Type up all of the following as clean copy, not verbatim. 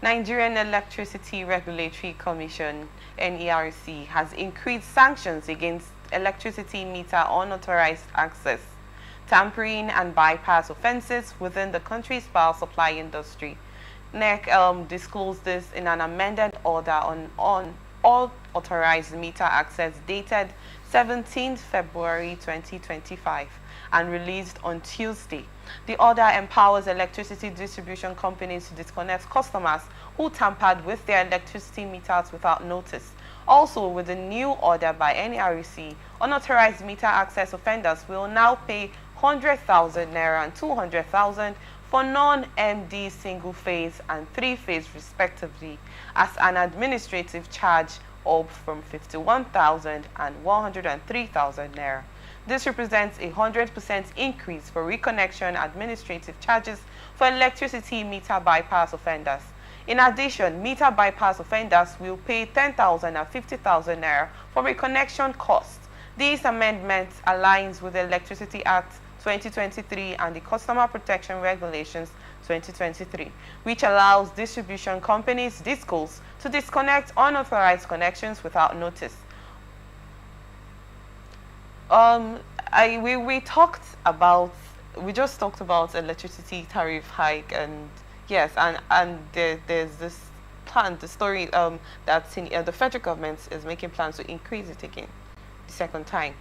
Nigerian Electricity Regulatory Commission, NERC, has increased sanctions against electricity meter unauthorized access, tampering and bypass offences within the country's power supply industry. Nerc disclosed this in an amended order on all authorized meter access dated 17th February 2025 and released on Tuesday. The order empowers electricity distribution companies to disconnect customers who tampered with their electricity meters without notice. Also, with the new order by NERC, unauthorized meter access offenders will now pay 100,000 naira and 200,000 for non-MD single-phase and three-phase respectively as an administrative charge up from 51,000 and 103,000 naira. This represents a 100% increase for reconnection administrative charges for electricity meter bypass offenders. In addition, meter bypass offenders will pay 10,000 and 50,000 naira for reconnection costs. This amendment aligns with the Electricity Act 2023 and the Customer Protection Regulations 2023, which allows distribution companies, DISCOs, to disconnect unauthorized connections without notice. We just talked about electricity tariff hike, and yes, and there's this plan, the story that the federal government is making plans to increase it again, the second time.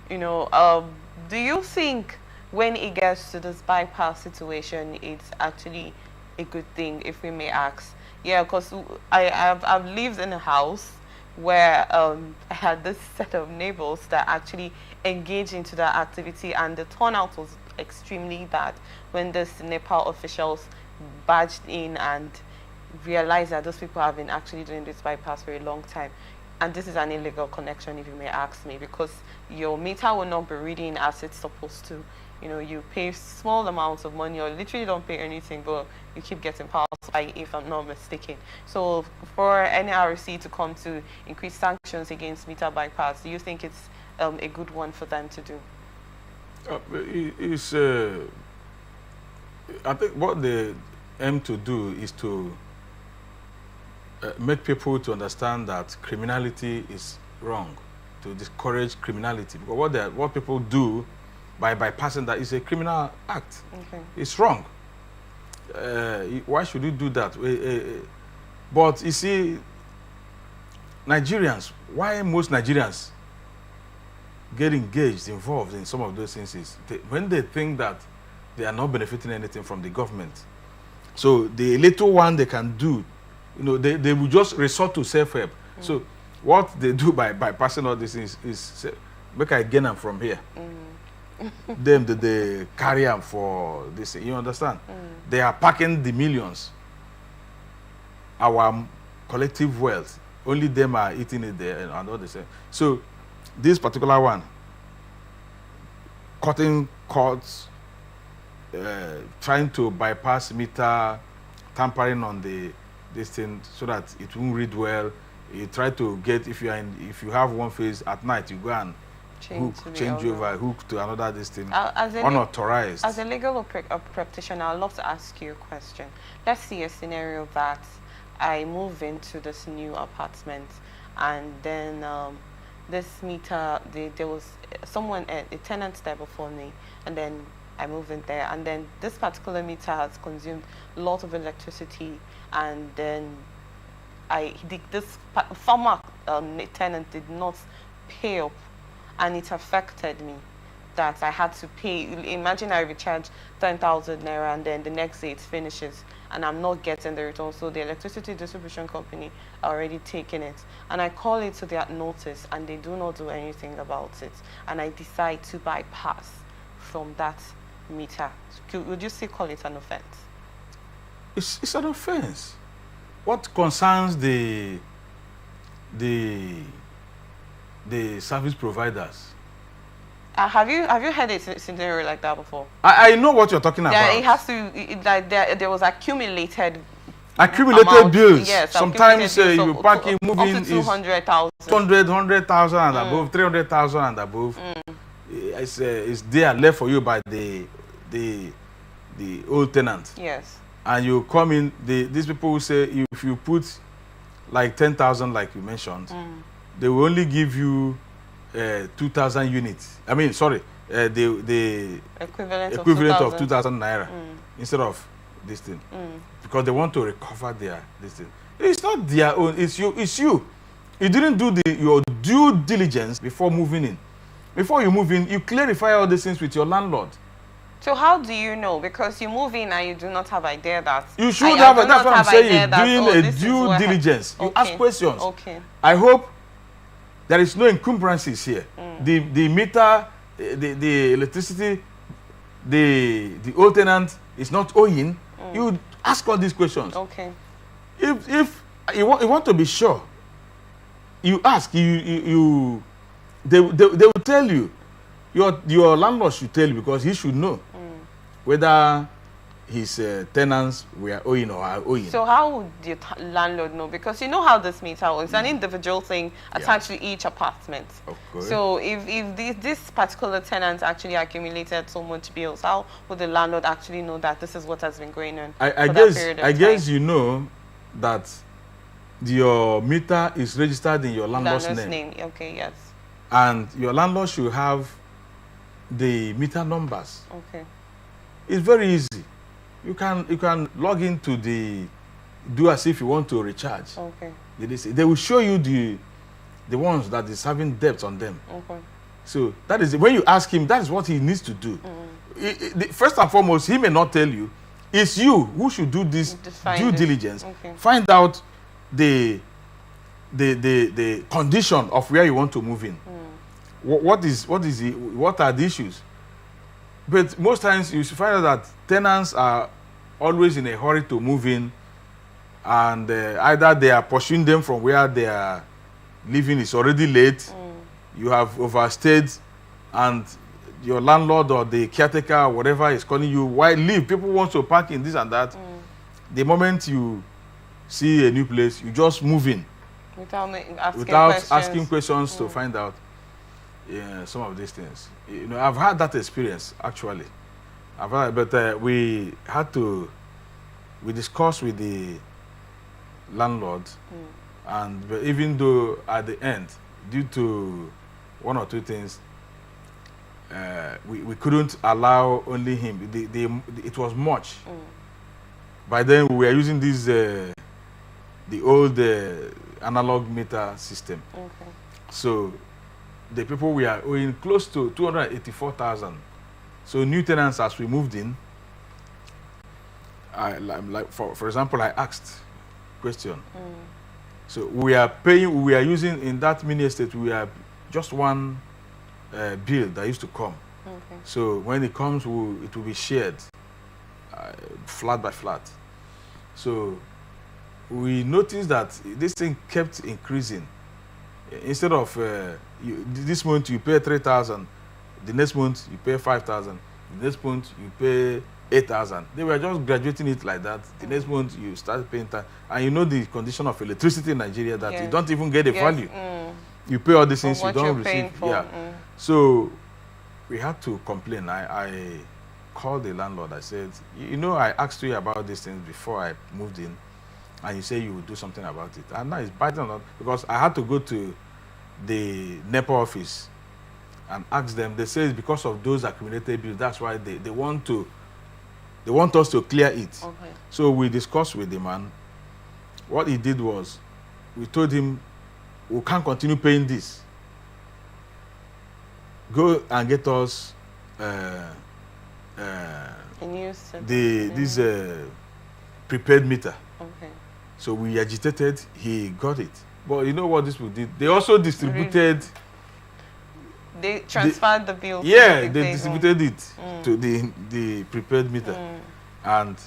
Do you think when it gets to this bypass situation, it's actually a good thing, if we may ask? Yeah, because I've lived in a house where I had this set of neighbors that actually engaged into that activity, and the turnout was extremely bad when this Nepal officials barged in and realized that those people have been actually doing this bypass for a long time. And this is an illegal connection, if you may ask me, because your meter will not be reading as it's supposed to. You pay small amounts of money or literally don't pay anything, but you keep getting power supply, if I'm not mistaken. So for NRC to come to increase sanctions against meter bypass, do you think it's a good one for them to do? I think what they aim to do is to make people to understand that criminality is wrong, to discourage criminality. Because what people do by bypassing that is a criminal act. Okay. It's wrong. Why should you do that? But you see, Nigerians, why most Nigerians get engaged, involved in some of those things is when they think that they are not benefiting anything from the government. So the little one they can do, they will just resort to self-help. So what they do by bypassing all these things is make I gain them from here. Them they carry them for this. You understand? They are packing the millions, our collective wealth. Only them are eating it there and all the same. So this particular one, cutting cords, trying to bypass meter, tampering on this thing so that it won't read well. You try to get, if you have one phase at night, you go and change hook to another this thing, unauthorized. As a legal practitioner, I'd love to ask you a question. Let's see a scenario that I move into this new apartment, and then this meter, there was someone, a tenant there before me, and then I moved in there, and then this particular meter has consumed a lot of electricity, and then this former tenant did not pay up, and it affected me that I had to pay. Imagine I recharge 10,000 naira, and then the next day it finishes and I'm not getting the return. So the electricity distribution company are already taking it, and I call it to their notice and they do not do anything about it, and I decide to bypass from that meter. Would you still call it an offense? It's an offense. What concerns the service providers? Have you heard a scenario like that before? I know what you're talking about. Yeah, it has to. There was accumulated bills. Yes, sometimes you pack in moving up to 200,000, 100,000 and above, 300,000 and above. It's there left for you by the old tenant. Yes. and you come in, these people will say if you put like 10,000, like you mentioned, they will only give you 2,000 units. I mean, sorry, the equivalent of 2,000 naira instead of this thing, because they want to recover this thing. It's not their own. It's you. It's you. You didn't do your due diligence before moving in. Before you move in, you clarify all these things with your landlord. So how do you know? Because you move in and you do not have idea that... You should have, that's what I'm saying, doing a due diligence. You ask questions. Okay. I hope there is no encumbrances here. The meter, the electricity, the old tenant is not owing. You ask all these questions. Okay. If you want to be sure, you ask, they will tell you. Your landlord should tell you, because he should know whether his tenants were owing or are owing. So how would the landlord know? Because you know how this meter works. It's an individual thing attached to each apartment. Okay. So if this particular tenant actually accumulated so much bills, how would the landlord actually know that this is what has been going on? I guess you know that your meter is registered in your landlord's name. Okay, yes. And your landlord should have the meter numbers. Okay. It's very easy. You can log into do as if you want to recharge. Okay. They will show you the ones that is having debts on them. Okay. So that is when you ask him, that is what he needs to do. First and foremost, he may not tell you. It's you who should do this due diligence. Okay. Find out the condition of where you want to move in. What are the issues? But most times you find out that tenants are always in a hurry to move in, and either they are pursuing them from where they are living is already late, you have overstayed, and your landlord or the caretaker or whatever is calling you, why leave? People want to park in this and that. The moment you see a new place, you just move in without asking questions to find out some of these things. You know, I've had that experience actually. But we discussed with the landlord, but even though at the end, due to one or two things, we couldn't allow only him. It was much. By then we were using this the old analog meter system. Okay. So the people we are owing close to 284,000. So new tenants, as we moved in, for example, I asked question. So we are using in that mini estate, we have just one bill that used to come. Okay. So when it comes, it will be shared flat by flat. So we noticed that this thing kept increasing. Instead of this month you pay 3,000, the next month you pay 5,000, the next month you pay 8,000. They were just graduating it like that. The next month you start paying, and you know the condition of electricity in Nigeria that you don't even get a value. You pay all these things you don't receive. So we had to complain. I called the landlord. I said, you know, I asked you about these things before I moved in, and you say you would do something about it. And now it's biting on, because I had to go to the NEPA office and ask them. They say it's because of those accumulated bills. That's why they want us to clear it. Okay. So we discussed with the man. What he did was, we told him, we can't continue paying this. Go and get us this prepaid meter. Okay. So we agitated, he got it. But you know what this people did? They also distributed... They transferred the bill. Yeah, they distributed it to the prepaid meter. And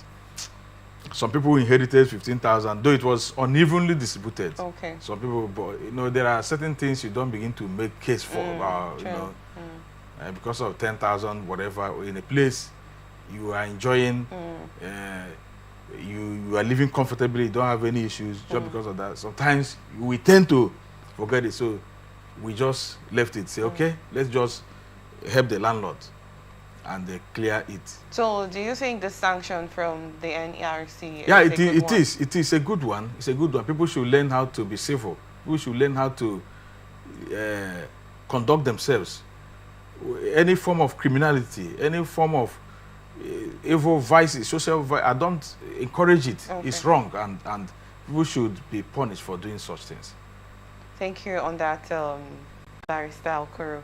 some people inherited 15,000, though it was unevenly distributed. Okay. Some people, but you know, there are certain things you don't begin to make case for, you know, because of 10,000, whatever, in a place you are enjoying, you are living comfortably, you don't have any issues just because of that. Sometimes we tend to forget it, so we just left it. Say, okay, let's just help the landlord. and they clear it. So, do you think the sanction from the NERC Yeah, is it is a good one. It's a good one. People should learn how to be civil. People should learn how to conduct themselves. Any form of criminality, any form of evil vices, social vice, I don't encourage it. Okay. It's wrong, and people should be punished for doing such things. Thank you on that, Barrister Okoro.